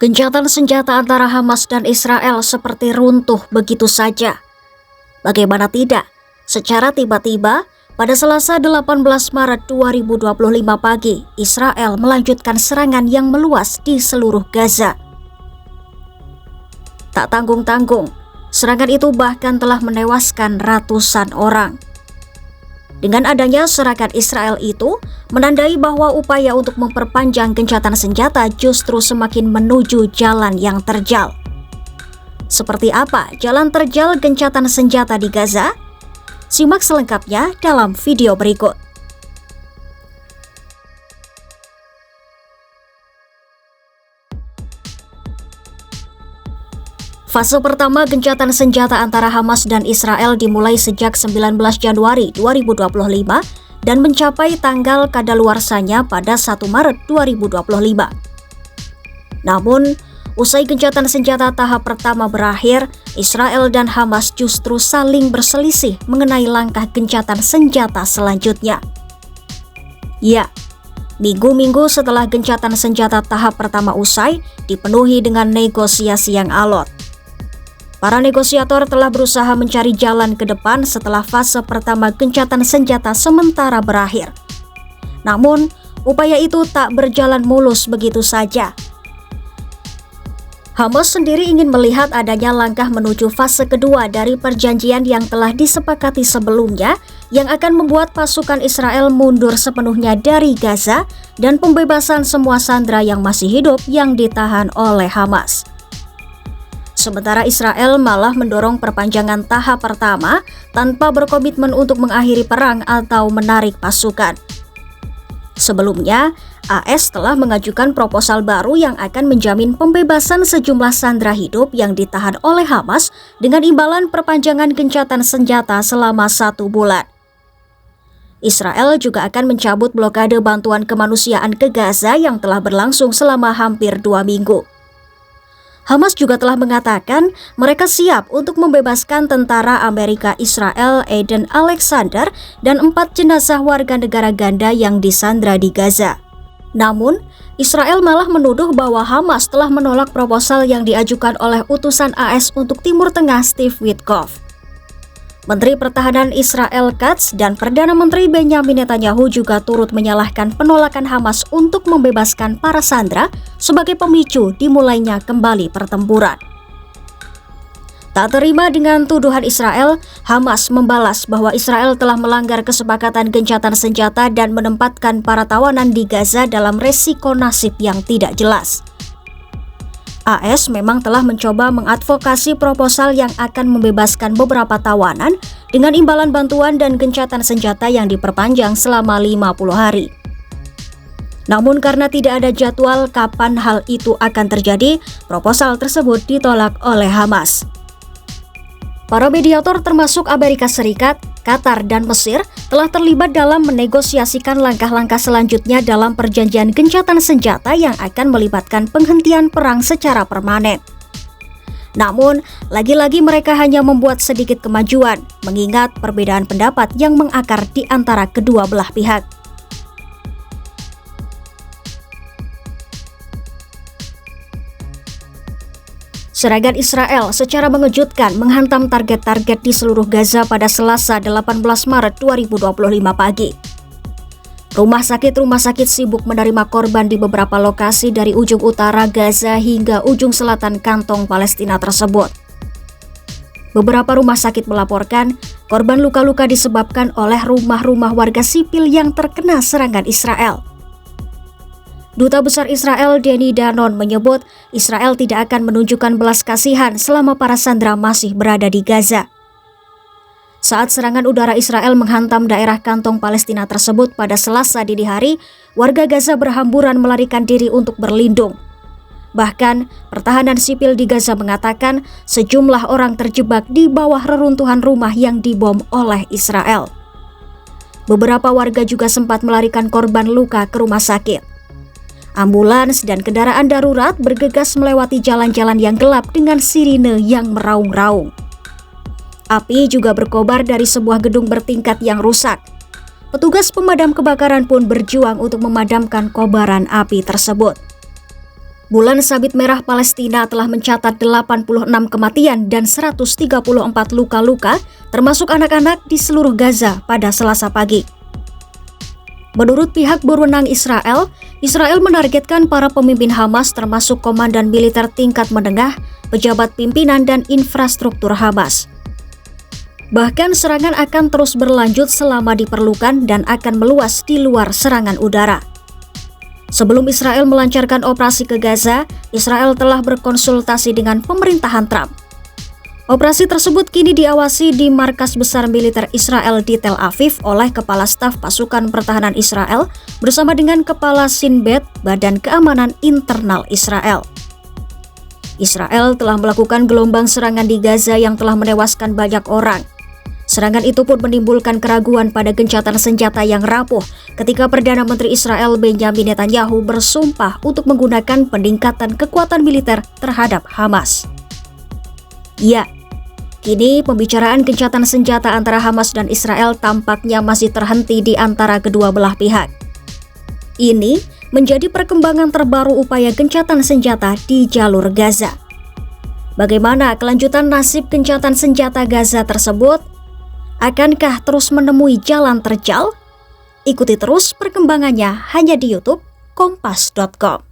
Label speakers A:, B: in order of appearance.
A: Gencatan senjata antara Hamas dan Israel seperti runtuh begitu saja. Bagaimana tidak, secara tiba-tiba, pada Selasa 18 Maret 2025 pagi, Israel melanjutkan serangan yang meluas di seluruh Gaza. Tak tanggung-tanggung, serangan itu bahkan telah menewaskan ratusan orang. Dengan adanya serangan Israel itu, menandai bahwa upaya untuk memperpanjang gencatan senjata justru semakin menuju jalan yang terjal. Seperti apa jalan terjal gencatan senjata di Gaza? Simak selengkapnya dalam video berikut. Fase pertama gencatan senjata antara Hamas dan Israel dimulai sejak 19 Januari 2025 dan mencapai tanggal kadaluarsanya pada 1 Maret 2025. Namun, usai gencatan senjata tahap pertama berakhir, Israel dan Hamas justru saling berselisih mengenai langkah gencatan senjata selanjutnya. Ya, minggu-minggu setelah gencatan senjata tahap pertama usai, dipenuhi dengan negosiasi yang alot. Para negosiator telah berusaha mencari jalan ke depan setelah fase pertama gencatan senjata sementara berakhir. Namun, upaya itu tak berjalan mulus begitu saja. Hamas sendiri ingin melihat adanya langkah menuju fase kedua dari perjanjian yang telah disepakati sebelumnya, yang akan membuat pasukan Israel mundur sepenuhnya dari Gaza dan pembebasan semua sandera yang masih hidup yang ditahan oleh Hamas. Sementara Israel malah mendorong perpanjangan tahap pertama tanpa berkomitmen untuk mengakhiri perang atau menarik pasukan. Sebelumnya, AS telah mengajukan proposal baru yang akan menjamin pembebasan sejumlah sandera hidup yang ditahan oleh Hamas dengan imbalan perpanjangan gencatan senjata selama 1 bulan. Israel juga akan mencabut blokade bantuan kemanusiaan ke Gaza yang telah berlangsung selama hampir 2 minggu. Hamas juga telah mengatakan mereka siap untuk membebaskan tentara Amerika Israel Eden Alexander dan 4 jenazah warga negara ganda yang disandra di Gaza. Namun, Israel malah menuduh bahwa Hamas telah menolak proposal yang diajukan oleh utusan AS untuk Timur Tengah Steve Witkoff. Menteri Pertahanan Israel Katz dan Perdana Menteri Benjamin Netanyahu juga turut menyalahkan penolakan Hamas untuk membebaskan para sandera sebagai pemicu dimulainya kembali pertempuran. Tak terima dengan tuduhan Israel, Hamas membalas bahwa Israel telah melanggar kesepakatan gencatan senjata dan menempatkan para tawanan di Gaza dalam resiko nasib yang tidak jelas. AS memang telah mencoba mengadvokasi proposal yang akan membebaskan beberapa tawanan dengan imbalan bantuan dan gencatan senjata yang diperpanjang selama 50 hari. Namun karena tidak ada jadwal kapan hal itu akan terjadi, proposal tersebut ditolak oleh Hamas. Para mediator termasuk Amerika Serikat, Qatar, dan Mesir telah terlibat dalam menegosiasikan langkah-langkah selanjutnya dalam perjanjian gencatan senjata yang akan melibatkan penghentian perang secara permanen. Namun, lagi-lagi mereka hanya membuat sedikit kemajuan, mengingat perbedaan pendapat yang mengakar di antara kedua belah pihak. Serangan Israel secara mengejutkan menghantam target-target di seluruh Gaza pada Selasa 18 Maret 2025 pagi. Rumah sakit sibuk menerima korban di beberapa lokasi dari ujung utara Gaza hingga ujung selatan kantong Palestina tersebut. Beberapa rumah sakit melaporkan korban luka-luka disebabkan oleh rumah-rumah warga sipil yang terkena serangan Israel. Duta Besar Israel Danny Danon menyebut Israel tidak akan menunjukkan belas kasihan selama para sandera masih berada di Gaza. Saat serangan udara Israel menghantam daerah kantong Palestina tersebut pada Selasa dini hari, warga Gaza berhamburan melarikan diri untuk berlindung. Bahkan, pertahanan sipil di Gaza mengatakan sejumlah orang terjebak di bawah reruntuhan rumah yang dibom oleh Israel. Beberapa warga juga sempat melarikan korban luka ke rumah sakit. Ambulans dan kendaraan darurat bergegas melewati jalan-jalan yang gelap dengan sirine yang meraung-raung. Api juga berkobar dari sebuah gedung bertingkat yang rusak. Petugas pemadam kebakaran pun berjuang untuk memadamkan kobaran api tersebut. Bulan Sabit Merah Palestina telah mencatat 86 kematian dan 134 luka-luka, termasuk anak-anak di seluruh Gaza pada Selasa pagi. Menurut pihak berwenang Israel menargetkan para pemimpin Hamas termasuk komandan militer tingkat menengah, pejabat pimpinan dan infrastruktur Hamas. Bahkan serangan akan terus berlanjut selama diperlukan dan akan meluas di luar serangan udara. Sebelum Israel melancarkan operasi ke Gaza, Israel telah berkonsultasi dengan pemerintahan Trump. Operasi tersebut kini diawasi di markas besar militer Israel di Tel Aviv oleh Kepala Staf Pasukan Pertahanan Israel bersama dengan Kepala Shin Bet, Badan Keamanan Internal Israel. Israel telah melakukan gelombang serangan di Gaza yang telah menewaskan banyak orang. Serangan itu pun menimbulkan keraguan pada gencatan senjata yang rapuh ketika Perdana Menteri Israel Benjamin Netanyahu bersumpah untuk menggunakan peningkatan kekuatan militer terhadap Hamas. Ya, kini pembicaraan gencatan senjata antara Hamas dan Israel tampaknya masih terhenti di antara kedua belah pihak. Ini menjadi perkembangan terbaru upaya gencatan senjata di jalur Gaza. Bagaimana kelanjutan nasib gencatan senjata Gaza tersebut? Akankah terus menemui jalan terjal? Ikuti terus perkembangannya hanya di YouTube Kompas.com.